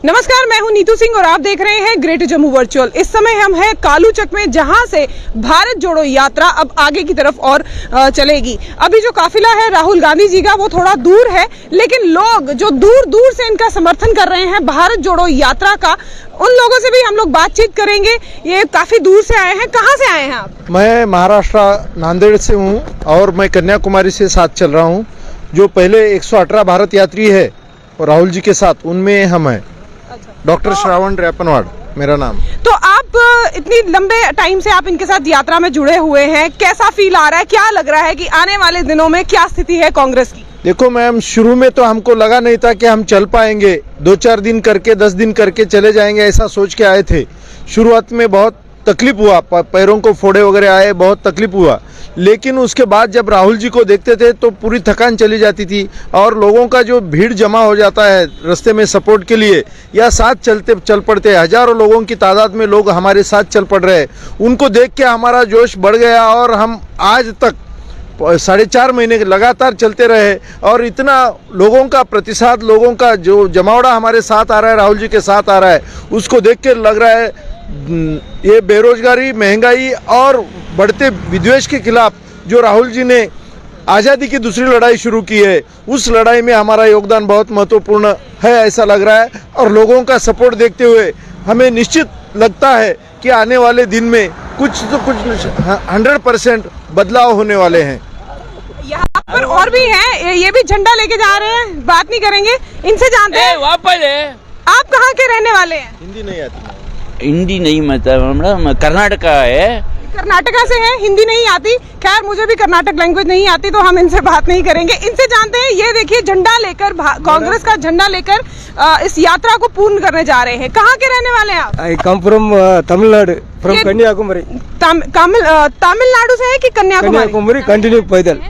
नमस्कार, मैं हूं नीतू सिंह और आप देख रहे हैं ग्रेट जम्मू वर्चुअल। इस समय हम हैं कालूचक में, जहां से भारत जोड़ो यात्रा अब आगे की तरफ और चलेगी। अभी जो काफिला है राहुल गांधी जी का वो थोड़ा दूर है, लेकिन लोग जो दूर दूर से इनका समर्थन कर रहे हैं भारत जोड़ो यात्रा का, उन लोगों से भी हम लोग बातचीत करेंगे। ये काफी दूर से आए हैं। कहाँ से आए हैं आप? मैं महाराष्ट्र नांदेड़ से हूँ और मैं कन्याकुमारी से साथ चल रहा हूँ। जो पहले 118 भारत यात्री है और राहुल जी के साथ, उनमें हम हैं। डॉक्टर श्रावण रेपनवाड़ मेरा नाम। तो आप इतनी लंबे टाइम से आप इनके साथ यात्रा में जुड़े हुए हैं, कैसा फील आ रहा है? क्या लग रहा है कि आने वाले दिनों में क्या स्थिति है कांग्रेस की? देखो मैम, शुरू में तो हमको लगा नहीं था कि हम चल पाएंगे। 2-4 दिन करके 10 दिन करके चले जाएंगे, ऐसा सोच के आए थे। शुरुआत में बहुत तकलीफ हुआ, पैरों को फोड़े वगैरह आए, बहुत तकलीफ हुआ। लेकिन उसके बाद जब राहुल जी को देखते थे तो पूरी थकान चली जाती थी और लोगों का जो भीड़ जमा हो जाता है रास्ते में सपोर्ट के लिए या साथ चल पड़ते हैं, हजारों लोगों की तादाद में लोग हमारे साथ चल पड़ रहे हैं। उनको देख के हमारा जोश बढ़ गया और हम आज तक 4.5 महीने लगातार चलते रहे और इतना लोगों का प्रतिसाद, लोगों का जो जमावड़ा हमारे साथ आ रहा है, राहुल जी के साथ आ रहा है, उसको देख के लग रहा है ये बेरोजगारी, महंगाई और बढ़ते विद्वेष के खिलाफ जो राहुल जी ने आज़ादी की दूसरी लड़ाई शुरू की है, उस लड़ाई में हमारा योगदान बहुत महत्वपूर्ण है, ऐसा लग रहा है। और लोगों का सपोर्ट देखते हुए हमें निश्चित लगता है कि आने वाले दिन में कुछ 100% बदलाव होने वाले हैं। यहाँ पर और भी हैं, ये भी झंडा लेके जा रहे हैं, बात नहीं करेंगे, इनसे जानते हैं। आप कहाँ के रहने वाले हैं? हिंदी नहीं आती। हिंदी नहीं, मतलब कर्नाटका है। कर्नाटका से है, हिंदी नहीं आती। खैर, मुझे भी कर्नाटक लैंग्वेज नहीं आती, तो हम इनसे बात नहीं करेंगे। इनसे जानते हैं। ये देखिए, झंडा लेकर, कांग्रेस का झंडा लेकर इस यात्रा को पूर्ण करने जा रहे हैं। कहाँ के रहने वाले हैं आप? I come from Tamil Nadu, from Kanyakumari. Tamil Nadu से है कि कन्याकुमारी? कन्याकुमारी कंटिन्यू पैदल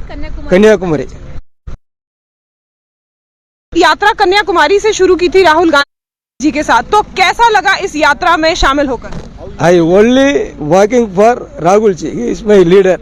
कन्याकुमारी। यात्रा कन्याकुमारी से शुरू की थी राहुल गांधी जी के साथ, तो कैसा लगा इस यात्रा में शामिल होकर? I only working for Rahul ji, he is my leader,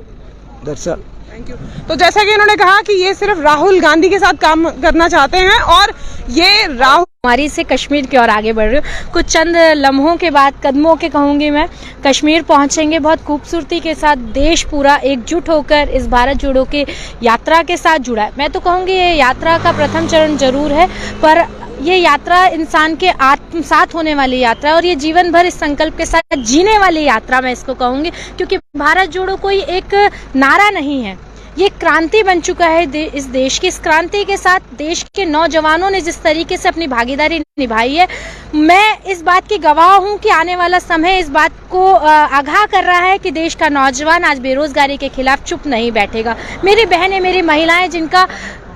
that's all. Thank you. तो जैसा कि इन्होंने कहा कि ये सिर्फ राहुल गांधी के साथ काम करना चाहते हैं और ये हमारी से कश्मीर की ओर आगे बढ़ रही हूँ। कुछ चंद लम्हों के बाद, कदमों के कहूँगी मैं, कश्मीर पहुँचेंगे। बहुत खूबसूरती के साथ देश पूरा एकजुट होकर इस भारत जोड़ो के यात्रा के साथ जुड़ा है। मैं तो कहूँगी ये यात्रा का प्रथम चरण जरूर है, पर ये यात्रा इंसान के आत्मसात होने वाली यात्रा है और ये जीवन भर इस संकल्प के साथ जीने वाली यात्रा मैं इसको कहूँगी, क्योंकि भारत जोड़ो कोई एक नारा नहीं है, ये क्रांति बन चुका है इस देश की। इस क्रांति के साथ देश के नौजवानों ने जिस तरीके से अपनी भागीदारी निभाई है, मैं इस बात की गवाह हूं कि आने वाला समय इस बात को आगाह कर रहा है कि देश का नौजवान आज बेरोजगारी के खिलाफ चुप नहीं बैठेगा। मेरी बहनें, मेरी महिलाएं जिनका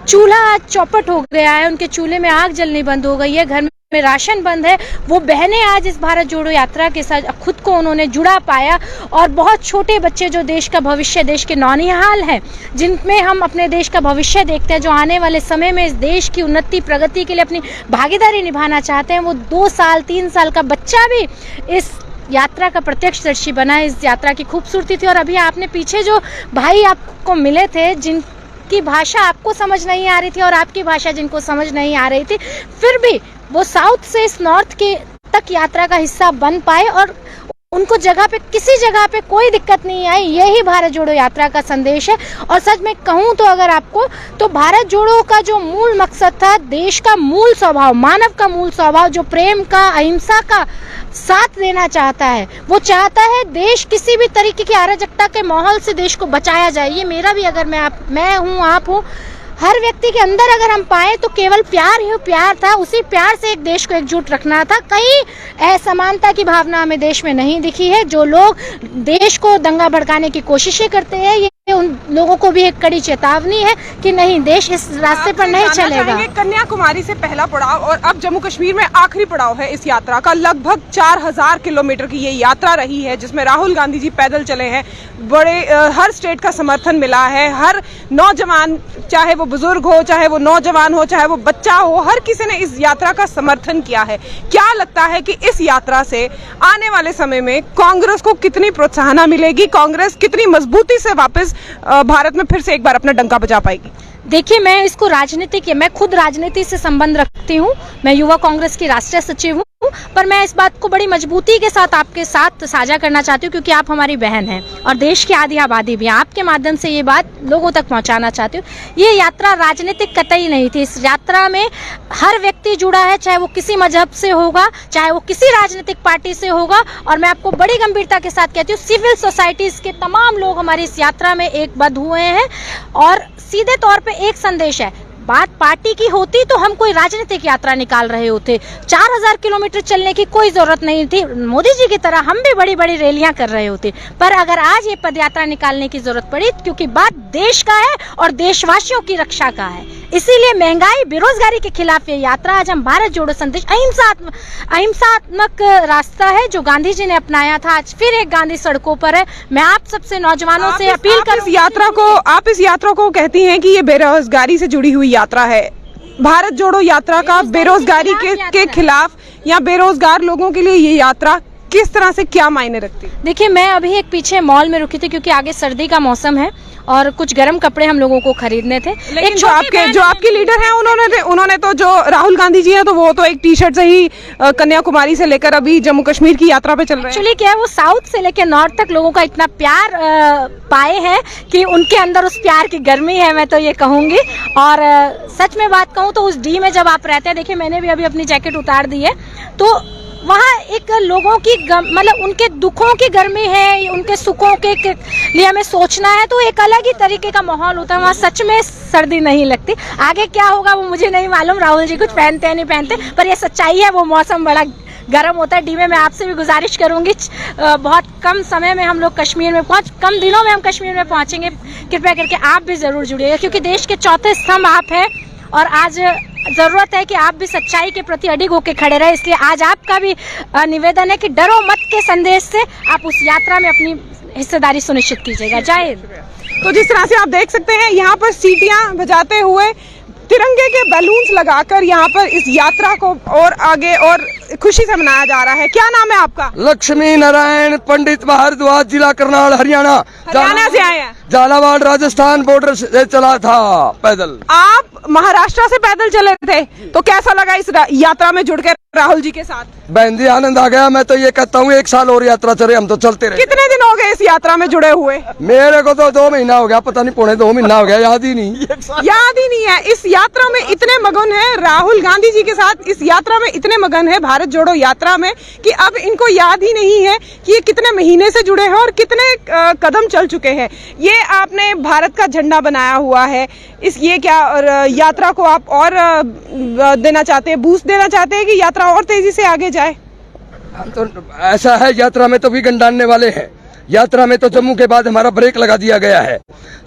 चूल्हा आज चौपट हो गया है, उनके चूल्हे में आग जलनी बंद हो गई है, घर में राशन बंद है, वो बहनें आज इस भारत जोड़ो यात्रा के साथ खुद को उन्होंने जुड़ा पाया। और बहुत छोटे बच्चे जो देश का भविष्य, देश के नौनिहाल हैं, जिनमें हम अपने देश का भविष्य देखते हैं, जो आने वाले समय में इस देश की उन्नति प्रगति के लिए अपनी भागीदारी निभाना चाहते हैं, वो 2 साल 3 साल का बच्चा भी इस यात्रा का प्रत्यक्षदर्शी बना है। इस यात्रा की खूबसूरती थी। और अभी आपने पीछे जो भाई आपको मिले थे, जिनकी भाषा आपको समझ नहीं आ रही थी और आपकी भाषा जिनको समझ नहीं आ रही थी, फिर भी वो साउथ से इस नॉर्थ के तक यात्रा का हिस्सा बन पाए और उनको जगह पे, किसी जगह पे कोई दिक्कत नहीं आई। यही भारत जोड़ो यात्रा का संदेश है। और सच में कहूँ तो अगर आपको, तो भारत जोड़ो का जो मूल मकसद था, देश का मूल स्वभाव, मानव का मूल स्वभाव जो प्रेम का, अहिंसा का साथ देना चाहता है, वो चाहता है देश किसी भी तरीके की अराजकता के माहौल से देश को बचाया जाए। ये मेरा भी, अगर मैं हूँ, आप हूँ, हर व्यक्ति के अंदर अगर हम पाए तो केवल प्यार ही प्यार था। उसी प्यार से एक देश को एकजुट रखना था। कहीं असमानता की भावना हमें देश में नहीं दिखी है। जो लोग देश को दंगा भड़काने की कोशिशें करते हैं, ये उन लोगों को भी एक कड़ी चेतावनी है कि नहीं, देश इस रास्ते पर नहीं चलेगा। कन्याकुमारी से पहला पड़ाव और अब जम्मू कश्मीर में आखिरी पड़ाव है इस यात्रा का। लगभग 4000 किलोमीटर की ये यात्रा रही है, जिसमें राहुल गांधी जी पैदल चले हैं। बड़े हर स्टेट का समर्थन मिला है। हर नौजवान, चाहे वो बुजुर्ग हो, चाहे वो नौजवान हो, चाहे वो बच्चा हो, हर किसी ने इस यात्रा का समर्थन किया है। क्या लगता है कि इस यात्रा से आने वाले समय में कांग्रेस को कितनी प्रोत्साहन मिलेगी? कांग्रेस कितनी मजबूती से वापस भारत में फिर से एक बार अपना डंका बजा पाएगी? देखिए, मैं इसको राजनीतिक, मैं खुद राजनीति से संबंध रखती हूँ, मैं युवा कांग्रेस की राष्ट्रीय सचिव हूँ, पर मैं इस बात को बड़ी मजबूती के साथ आपके साथ साझा करना चाहती हूँ, क्योंकि आप हमारी बहन हैं और देश की आधी आबादी भी हैं। आपके माध्यम से ये बात लोगों तक पहुँचाना चाहती हूँ। ये यात्रा राजनीतिक कतई नहीं थी। इस यात्रा में हर व्यक्ति जुड़ा है, चाहे वो किसी मजहब से होगा, चाहे वो किसी राजनीतिक पार्टी से होगा। और मैं आपको बड़ी गंभीरता के साथ कहती हूँ, सिविल सोसाइटीज के तमाम लोग हमारी इस यात्रा में एकबद्ध हुए हैं और सीधे तौर पे एक संदेश है, बात पार्टी की होती तो हम कोई राजनीतिक यात्रा निकाल रहे होते। 4000 किलोमीटर चलने की कोई जरूरत नहीं थी। मोदी जी की तरह हम भी बड़ी बड़ी रैलियां कर रहे होते, पर अगर आज ये पदयात्रा निकालने की जरूरत पड़ी, क्योंकि बात देश का है और देशवासियों की रक्षा का है, इसीलिए महंगाई, बेरोजगारी के खिलाफ ये यात्रा। आज हम भारत जोड़ो संदेश, अहिंसात्मक रास्ता है जो गांधी जी ने अपनाया था, आज फिर एक गांधी सड़कों पर है। मैं आप सबसे नौजवानों से अपील कर, आप इस यात्रा को कहती हैं कि ये बेरोजगारी से जुड़ी हुई यात्रा है। भारत जोड़ो यात्रा का बेरोजगारी के खिलाफ या बेरोजगार लोगों के लिए ये यात्रा किस तरह से क्या मायने रखती है? देखिए, मैं अभी एक पीछे मॉल में रुकी थी, क्योंकि आगे सर्दी का मौसम है और कुछ गर्म कपड़े हम लोगों को खरीदने थे। लेकिन जो आपके लीडर हैं उन्होंने तो, जो राहुल गांधी जी हैं, तो वो तो एक टी शर्ट से ही कन्याकुमारी से लेकर अभी जम्मू कश्मीर की यात्रा पे चल रहे हैं। एक्चुअली क्या है, वो साउथ से लेकर नॉर्थ तक लोगों का इतना प्यार पाए हैं कि उनके अंदर उस प्यार की गर्मी है, मैं तो ये कहूंगी। और सच में बात कहूँ तो उस डी में जब आप रहते हैं, देखिए मैंने भी अभी अपनी जैकेट उतार दी है, तो वहाँ एक लोगों की मतलब उनके दुखों की गर्मी है, उनके सुखों के लिए हमें सोचना है, तो एक अलग ही तरीके का माहौल होता है वहाँ। सच में सर्दी नहीं लगती। आगे क्या होगा वो मुझे नहीं मालूम, राहुल जी कुछ पहनते हैं नहीं पहनते, पर ये सच्चाई है, वो मौसम बड़ा गर्म होता है। डी में मैं आपसे भी गुजारिश करूंगी, बहुत कम समय में हम लोग कश्मीर में कम दिनों में हम कश्मीर में पहुंचेंगे। कृपया करके आप भी जरूर जुड़िएगा, क्योंकि देश के चौथे स्तंभ आप हैं और आज जरूरत है कि आप भी सच्चाई के प्रति अडिग होकर खड़े रहे। इसलिए आज आपका भी निवेदन है कि डरो मत के संदेश से आप उस यात्रा में अपनी हिस्सेदारी सुनिश्चित कीजिएगा। जय हिंद। तो जिस तरह से आप देख सकते हैं, यहाँ पर सीटियां बजाते हुए, तिरंगे के बैलून्स लगाकर यहाँ पर इस यात्रा को और आगे और खुशी से मनाया जा रहा है। क्या नाम है आपका? लक्ष्मी नारायण पंडित, भारद्वाज, जिला करनाल, हरियाणा। हरियाणा से आए हैं? झालावाड़ राजस्थान बॉर्डर से चला था पैदल। आप महाराष्ट्र से पैदल चले थे, तो कैसा लगा इस यात्रा में जुड़कर राहुल जी के साथ? बहन जी, आनंद आ गया। मैं तो ये कहता हूँ 1 साल और यात्रा चले, हम तो चलते रहे। कितने दिन हो गए इस यात्रा में जुड़े हुए? मेरे को तो 2 महीना हो गया, पता नहीं, 2.5 महीना हो गया, याद ही नहीं है। इस यात्रा में इतने मगन है राहुल गांधी जी के साथ, इस यात्रा में इतने मगन है भारत जोड़ो यात्रा में, कि अब इनको याद ही नहीं है कि ये कितने महीने से जुड़े हैं और कितने कदम चल चुके हैं। ये आपने भारत का झंडा बनाया हुआ है, ये क्या यात्रा को आप और देना चाहते हैं, बूस्ट देना चाहते हैं कि यात्रा और तेजी से आगे जाए? तो ऐसा है, यात्रा में तो विघन डालने वाले हैं। यात्रा में तो जम्मू के बाद हमारा ब्रेक लगा दिया गया है।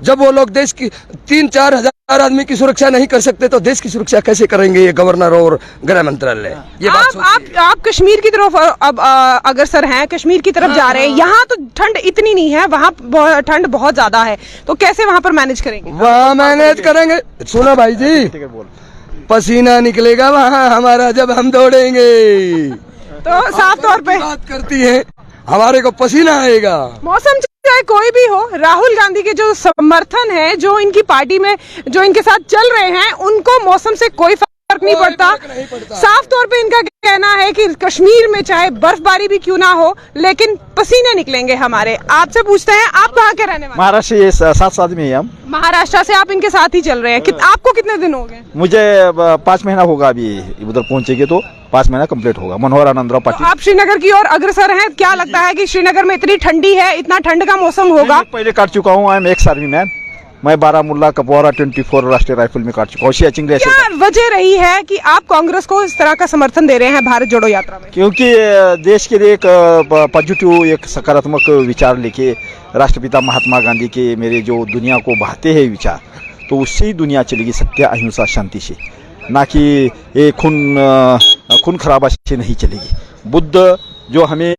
जब वो लोग देश की 3-4 हजार आदमी की सुरक्षा नहीं कर सकते, तो देश की सुरक्षा कैसे करेंगे ये गवर्नर और गृह मंत्रालय? ये आप कश्मीर की तरफ अब अग्रसर हैं, कश्मीर की तरफ जा रहे हैं। यहाँ तो ठंड इतनी नहीं है, वहाँ ठंड बहुत ज्यादा है, तो कैसे वहाँ पर मैनेज करेंगे? वहाँ मैनेज करेंगे, सुनो भाई जी, पसीना निकलेगा वहाँ हमारा जब हम दौड़ेंगे। तो साफ तौर पे बात करती है, हमारे को पसीना आएगा। मौसम चाहे कोई भी हो, राहुल गांधी के जो समर्थन है, जो इनकी पार्टी में जो इनके साथ चल रहे हैं, उनको मौसम से कोई फर्क नहीं पड़ता। साफ तौर पे इनका कहना है कि कश्मीर में चाहे बर्फबारी भी क्यों ना हो, लेकिन पसीने निकलेंगे हमारे। आपसे पूछते हैं, आप कहाँ के रहने वाले? महाराष्ट्र, ये 7 आदमी है हम। महाराष्ट्र से आप इनके साथ ही चल रहे हैं। आपको कितने दिन हो गए? मुझे 5 महीना होगा, अभी उधर पहुंचेंगे तो 5 महीना कंप्लीट होगा। मनोहर आनंदराव पाटिल। आप श्रीनगर की ओर अग्रसर हैं, क्या लगता है कि श्रीनगर में इतनी ठंडी है, इतना ठंड का मौसम होगा? पहले काट चुका हूँ, I am ex army man. मैं बारामूला, कपवारा 24 राष्ट्रीय राइफल में काट चुका हूँ। क्या वजह रही है कि आप कांग्रेस को इस तरह का समर्थन दे रहे हैं भारत जोड़ो यात्रा में? क्योंकि देश के लिए एक पॉजिटिव, एक सकारात्मक विचार लेके राष्ट्रपिता महात्मा गांधी के मेरे जो दुनिया को बहाते हैं विचार, तो उससे ही दुनिया चलेगी सत्य, अहिंसा, शांति से, ना कि ये खून खराबा से नहीं चलेगी। बुद्ध जो हमें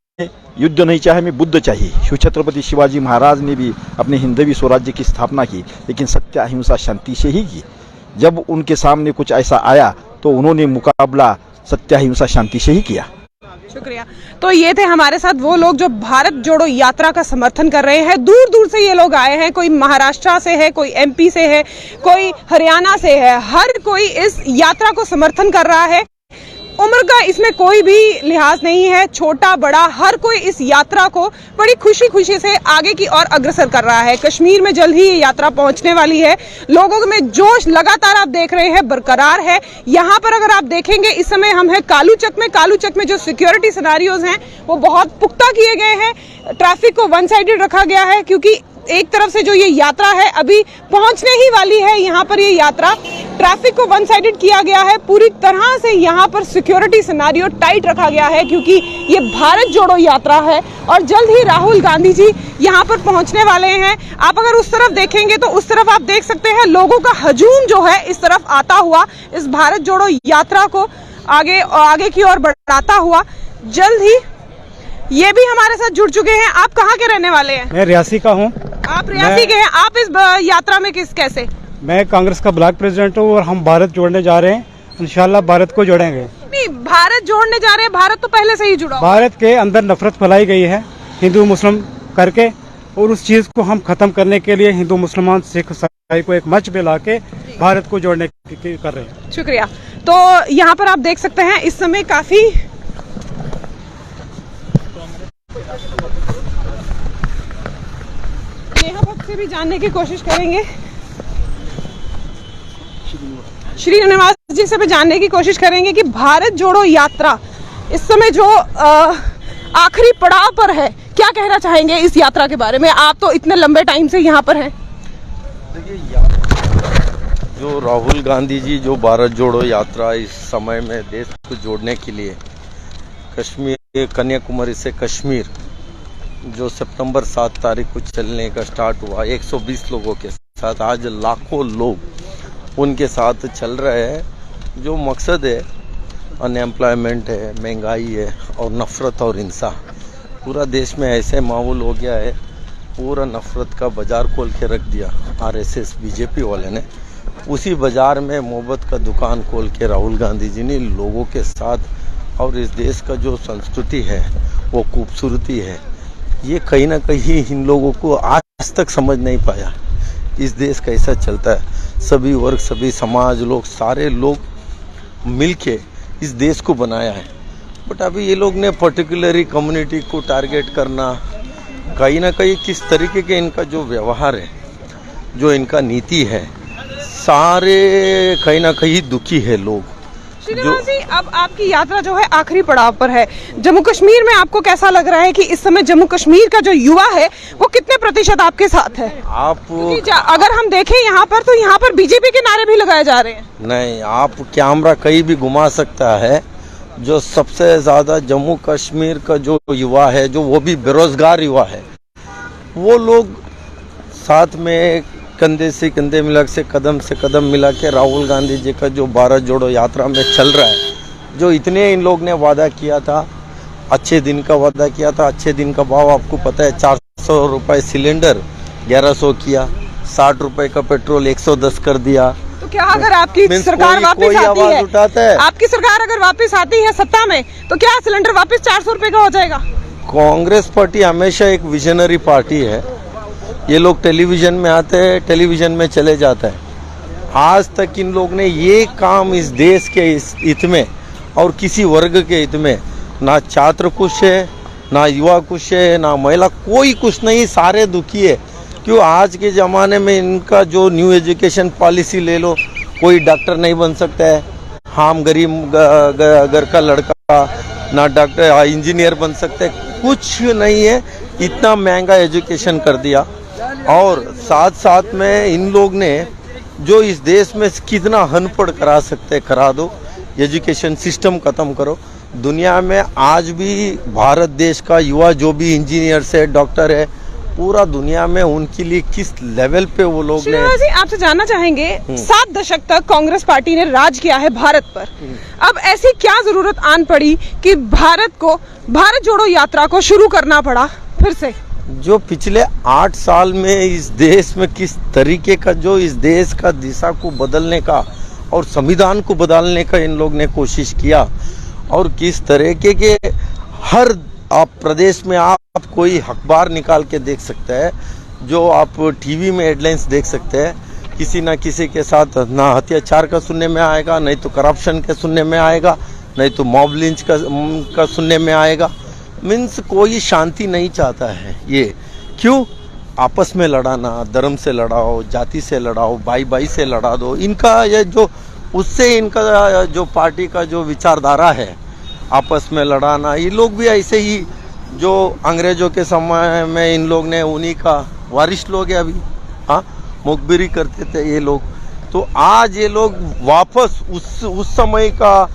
युद्ध नहीं चाहे, हमें बुद्ध चाहिए। शिव छत्रपति शिवाजी महाराज ने भी अपने हिंदवी स्वराज्य की स्थापना की, लेकिन सत्य, अहिंसा, शांति से ही की। जब उनके सामने कुछ ऐसा आया तो उन्होंने मुकाबला सत्य, अहिंसा, शांति से ही किया। शुक्रिया। तो ये थे हमारे साथ वो लोग जो भारत जोड़ो यात्रा का समर्थन कर रहे हैं। दूर दूर से ये लोग आए हैं, कोई महाराष्ट्र से है, कोई एमपी से है, कोई हरियाणा से है। हर कोई इस यात्रा को समर्थन कर रहा है। उम्र का इसमें कोई भी लिहाज नहीं है, छोटा बड़ा हर कोई इस यात्रा को बड़ी खुशी खुशी से आगे की ओर अग्रसर कर रहा है। कश्मीर में जल्द ही ये यात्रा पहुंचने वाली है। लोगों में जोश लगातार आप देख रहे हैं बरकरार है। यहाँ पर अगर आप देखेंगे इस समय हम हैं कालूचक में जो सिक्योरिटी सिनारियोज हैं वो बहुत पुख्ता किए गए हैं। ट्रैफिक को वन साइडेड रखा गया है क्योंकि एक तरफ से जो ये यात्रा है अभी पहुंचने ही वाली है। यहाँ पर ये यात्रा ट्रैफिक को वन साइडेड किया गया है, पूरी तरह से यहाँ पर सिक्योरिटी सिनारियो टाइट रखा गया है क्योंकि ये भारत जोड़ो यात्रा है और जल्द ही राहुल गांधी जी यहाँ पर पहुंचने वाले हैं। आप अगर उस तरफ देखेंगे तो उस तरफ आप देख सकते हैं लोगों का हजूम जो है इस तरफ आता हुआ, इस भारत जोड़ो यात्रा को आगे की ओर बढ़ाता हुआ। जल्द ही ये भी हमारे साथ जुड़ चुके हैं। आप कहाँ के रहने वाले हैं? मैं रियासी का हूँ। आप रियासी के हैं। आप इस यात्रा में कैसे? मैं कांग्रेस का ब्लॉक प्रेसिडेंट हूँ और हम भारत जोड़ने जा रहे हैं। इंशाल्लाह भारत को जोड़ेंगे। नहीं, भारत जोड़ने जा रहे हैं। भारत तो पहले से ही जुड़ा। भारत के अंदर नफरत फैलाई गई है हिंदू मुस्लिम करके, और उस चीज को हम खत्म करने के लिए हिंदू मुसलमान सिख ईसाई को एक मंच पे लाके भारत को जोड़ने की कर रहे हैं। शुक्रिया। तो यहाँ पर आप देख सकते हैं इस समय काफी नेहा भट्ट से भी जानने की कोशिश करेंगे, श्रीनिवास जी से भी जानने की कोशिश करेंगे कि भारत जोड़ो यात्रा इस समय जो आखिरी पड़ाव पर है, क्या कहना चाहेंगे इस यात्रा के बारे में? आप तो इतने लंबे टाइम से यहाँ पर हैं। देखिए, जो राहुल गांधी जी जो भारत जोड़ो यात्रा इस समय में देश को जोड़ने के लिए कश्मीर, कन्याकुमारी से कश्मीर जो सितंबर 7 तारीख को चलने का स्टार्ट हुआ 120 लोगों के साथ, आज लाखों लोग उनके साथ चल रहे हैं। जो मकसद है अनएम्प्लॉयमेंट है, महंगाई है और नफ़रत और हिंसा। पूरा देश में ऐसे माहौल हो गया है, पूरा नफ़रत का बाज़ार खोल के रख दिया आरएसएस बीजेपी वाले ने। उसी बाज़ार में मोहब्बत का दुकान खोल के राहुल गांधी जी ने लोगों के साथ, और इस देश का जो संस्कृति है वो खूबसूरती है, ये कहीं ना कहीं इन लोगों को आज तक समझ नहीं पाया इस देश कैसा चलता है। सभी वर्ग, सभी समाज लोग, सारे लोग मिलके इस देश को बनाया है। बट अभी ये लोग ने पर्टिकुलरली कम्युनिटी को टारगेट करना, कहीं ना कहीं किस तरीके के इनका जो व्यवहार है, जो इनका नीति है, सारे कहीं ना कहीं दुखी है लोग। श्रीनिवास जी, अब आपकी यात्रा जो है आखिरी पड़ाव पर है। जम्मू कश्मीर में आपको कैसा लग रहा है कि इस समय जम्मू कश्मीर का जो युवा है वो कितने प्रतिशत आपके साथ है? अगर हम देखें यहाँ पर तो यहाँ पर बीजेपी के नारे भी लगाए जा रहे हैं। नहीं, आप कैमरा कहीं भी घुमा सकता है। जो सबसे ज्यादा जम्मू कश्मीर का जो युवा है, जो वो भी बेरोजगार युवा है, वो लोग साथ में कंधे से कंधे मिला से कदम मिला के राहुल गांधी जी का जो भारत जोड़ो यात्रा में चल रहा है, जो इतने इन लोग ने वादा किया था, अच्छे दिन का वादा किया था। अच्छे दिन का भाव आपको पता है, 400 रुपए सिलेंडर 1100 किया, 60 रुपए का पेट्रोल 110 कर दिया। तो क्या अगर आपकी सरकार वापस आती है, उठाता है, आपकी सरकार अगर वापस आती है सत्ता में, तो क्या सिलेंडर वापस 400 रुपए का हो जाएगा? कांग्रेस पार्टी हमेशा एक विजनरी पार्टी है। ये लोग टेलीविजन में आते हैं, टेलीविजन में चले जाते हैं। आज तक इन लोग ने ये काम इस देश के हित में और किसी वर्ग के हित में, ना छात्र खुश है, ना युवा खुश है, ना महिला, कोई खुश नहीं, सारे दुखी है। क्यों? आज के ज़माने में इनका जो न्यू एजुकेशन पॉलिसी ले लो, कोई डॉक्टर नहीं बन सकता है। हम गरीब घर का लड़का ना डॉक्टर इंजीनियर बन सकते, कुछ नहीं है। इतना महंगा एजुकेशन कर दिया। और साथ साथ में इन लोग ने जो इस देश में कितना अनपढ़ करा सकते करा दो, एजुकेशन सिस्टम खत्म करो। दुनिया में आज भी भारत देश का युवा जो भी इंजीनियर है, डॉक्टर है, पूरा दुनिया में उनके लिए किस लेवल पे वो लोग ने। जी, आपसे जानना चाहेंगे, 7 दशक तक कांग्रेस पार्टी ने राज किया है भारत पर। अब ऐसी क्या जरूरत आन पड़ी कि भारत को भारत जोड़ो यात्रा को शुरू करना पड़ा फिर से? जो पिछले 8 साल में इस देश में किस तरीके का जो इस देश का दिशा को बदलने का और संविधान को बदलने का इन लोग ने कोशिश किया, और किस तरीके के हर आप प्रदेश में आप कोई अखबार निकाल के देख सकते हैं, जो आप टीवी में हेडलाइंस देख सकते हैं, किसी ना किसी के साथ ना अत्याचार का सुनने में आएगा, नहीं तो करप्शन के सुनने में आएगा, नहीं तो मॉब लिंच का सुनने में आएगा। मीन्स कोई शांति नहीं चाहता है। ये क्यों? आपस में लड़ाना, धर्म से लड़ाओ, जाति से लड़ाओ, भाई भाई से लड़ा दो, इनका ये जो उससे इनका जो पार्टी का जो विचारधारा है आपस में लड़ाना, ये लोग भी ऐसे ही जो अंग्रेजों के समय में इन लोग ने उन्हीं का वारिस लोग है अभी, हाँ, मुखबिरी करते थे ये लोग। तो आज ये लोग वापस उस समय का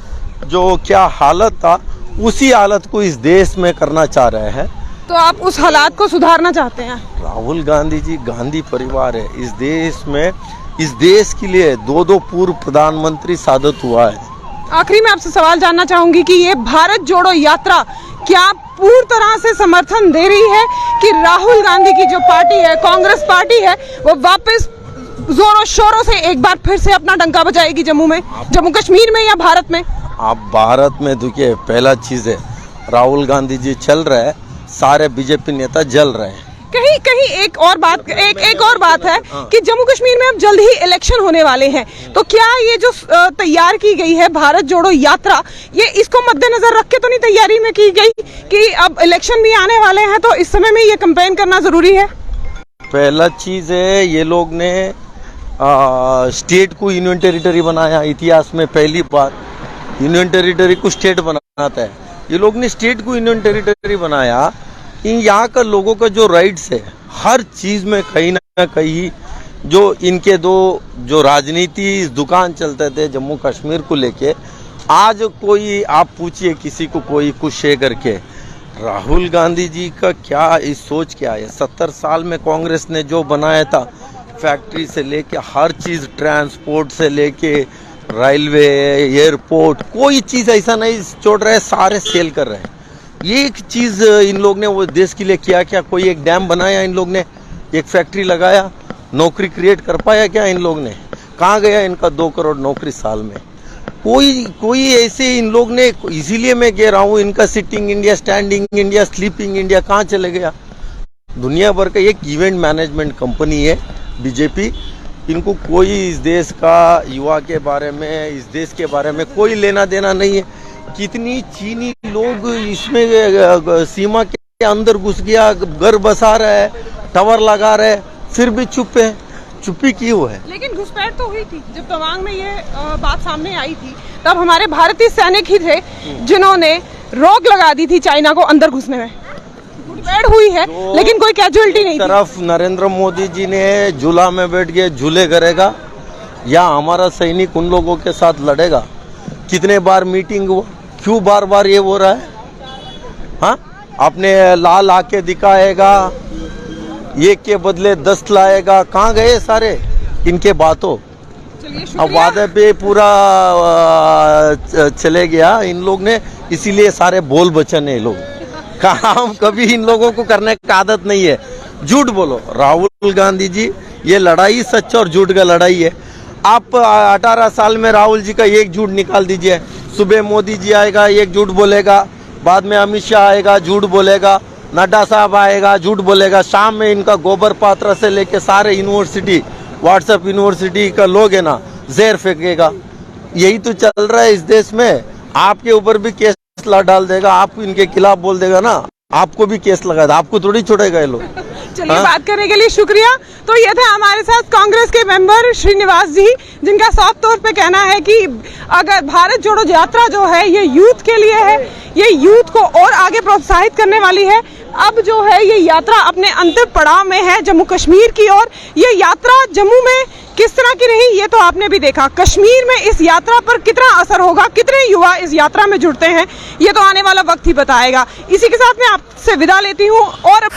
जो क्या हालत था उसी हालत को इस देश में करना चाह रहे हैं। तो आप उस हालात को सुधारना चाहते हैं? राहुल गांधी जी गांधी परिवार है इस देश में, इस देश के लिए दो पूर्व प्रधानमंत्री साबित हुआ है। आखिरी में आपसे सवाल जानना चाहूंगी कि ये भारत जोड़ो यात्रा क्या पूरी तरह से समर्थन दे रही है कि राहुल गांधी की जो पार्टी है, कांग्रेस पार्टी है, वो वापस जोरों शोरों से एक बार फिर से अपना डंका बजाएगी जम्मू कश्मीर में या भारत में? आप भारत में देखिए, पहला चीज है राहुल गांधी जी चल रहे हैं, सारे बीजेपी नेता जल रहे हैं। कहीं एक और बात है कि जम्मू कश्मीर में अब जल्द ही इलेक्शन होने वाले हैं, तो क्या ये जो तैयार की गई है भारत जोड़ो यात्रा, ये इसको मद्देनजर रख के तो नहीं तैयारी में की गई कि अब इलेक्शन भी आने वाले हैं तो इस समय में ये कैंपेन करना जरूरी है? पहला चीज है, ये लोग ने स्टेट को यूनियन टेरिटरी बनाया, इतिहास में पहली बार यूनियन टेरिटरी को स्टेट बनाता है। ये लोग ने स्टेट को यूनियन टेरिटरी बनाया। यहाँ का लोगों का जो राइट्स है हर चीज में कहीं ना कहीं, जो इनके दो जो राजनीति दुकान चलते थे जम्मू कश्मीर को लेके, आज कोई आप पूछिए किसी को, कोई कुछ शेयर करके, राहुल गांधी जी का क्या इस सोच क्या है? 70 साल में कांग्रेस ने जो बनाया था, फैक्ट्री से लेके हर चीज, ट्रांसपोर्ट से लेके रेलवे, एयरपोर्ट, कोई चीज ऐसा नहीं छोड़ रहे, सारे सेल कर रहे हैं। ये एक चीज इन लोग ने वो देश के लिए किया क्या? कोई एक डैम बनाया इन लोग ने, एक फैक्ट्री लगाया, नौकरी क्रिएट कर पाया क्या इन लोग ने? कहाँ गया इनका 2 करोड़ नौकरी साल में? कोई ऐसे इन लोग ने, इसीलिए मैं कह रहा हूँ इनका sitting India, standing India, sleeping India कहाँ चले गया? दुनिया भर का एक इवेंट मैनेजमेंट कंपनी है बीजेपी। इनको कोई इस देश का युवा के बारे में, इस देश के बारे में कोई लेना देना नहीं है। कितनी चीनी लोग इसमें सीमा के अंदर घुस गया, घर बसा रहा है, टावर लगा रहे, फिर भी चुप है। चुप्पी क्यों है? लेकिन घुसपैठ तो हुई थी जब तवांग में ये बात सामने आई थी, तब हमारे भारतीय सैनिक ही थे जिन्होंने रोक लगा दी थी चाइना को अंदर घुसने में। घुसपैठ हुई है लेकिन कोई कैजुअलिटी नहीं। तरफ नरेंद्र मोदी जी ने झूला में बैठ के झूले करेगा या हमारा सैनिक उन लोगों के साथ लड़ेगा? कितने बार मीटिंग हुआ, क्यों बार बार ये हो रहा है? हाँ, आपने लाल आके दिखाएगा, एक के बदले 10 लाएगा, कहाँ गए सारे इनके बातों? अब वादे पे पूरा चले गया इन लोग ने, इसीलिए सारे बोल बचन है ये लोग। काम कभी इन लोगों को करने का आदत नहीं है। झूठ बोलो राहुल गांधी जी, ये लड़ाई सच और झूठ का लड़ाई है। आप 18 साल में राहुल जी का एक झूठ निकाल दीजिए। सुबह मोदी जी आएगा, एक झूठ बोलेगा, बाद में अमित शाह आएगा, झूठ बोलेगा, नड्डा साहब आएगा, झूठ बोलेगा, शाम में इनका गोबर पात्र से लेके सारे यूनिवर्सिटी, व्हाट्सएप यूनिवर्सिटी का लोग है ना, जहर फेंकेगा। यही तो चल रहा है इस देश में। आपके ऊपर भी केस डाल देगा, आप इनके खिलाफ बोल देगा ना, आपको भी केस लगा देगा, आपको थोड़ी छोड़ेगा ये लोग। चलिए, बात करने के लिए शुक्रिया। तो ये थे हमारे साथ कांग्रेस के मेंबर श्रीनिवास जी, जिनका साफ तौर पे कहना है कि अगर भारत जोड़ो यात्रा जो है ये यूथ के लिए है, ये यूथ को और आगे प्रोत्साहित करने वाली है। अब जो है ये यात्रा अपने अंतिम पड़ाव में है जम्मू कश्मीर की ओर। ये यात्रा जम्मू में किस तरह की रही ये तो आपने भी देखा। कश्मीर में इस यात्रा पर कितना असर होगा, कितने युवा इस यात्रा में जुड़ते हैं, ये तो आने वाला वक्त ही बताएगा। इसी के साथ मैं आपसे विदा लेती हूँ और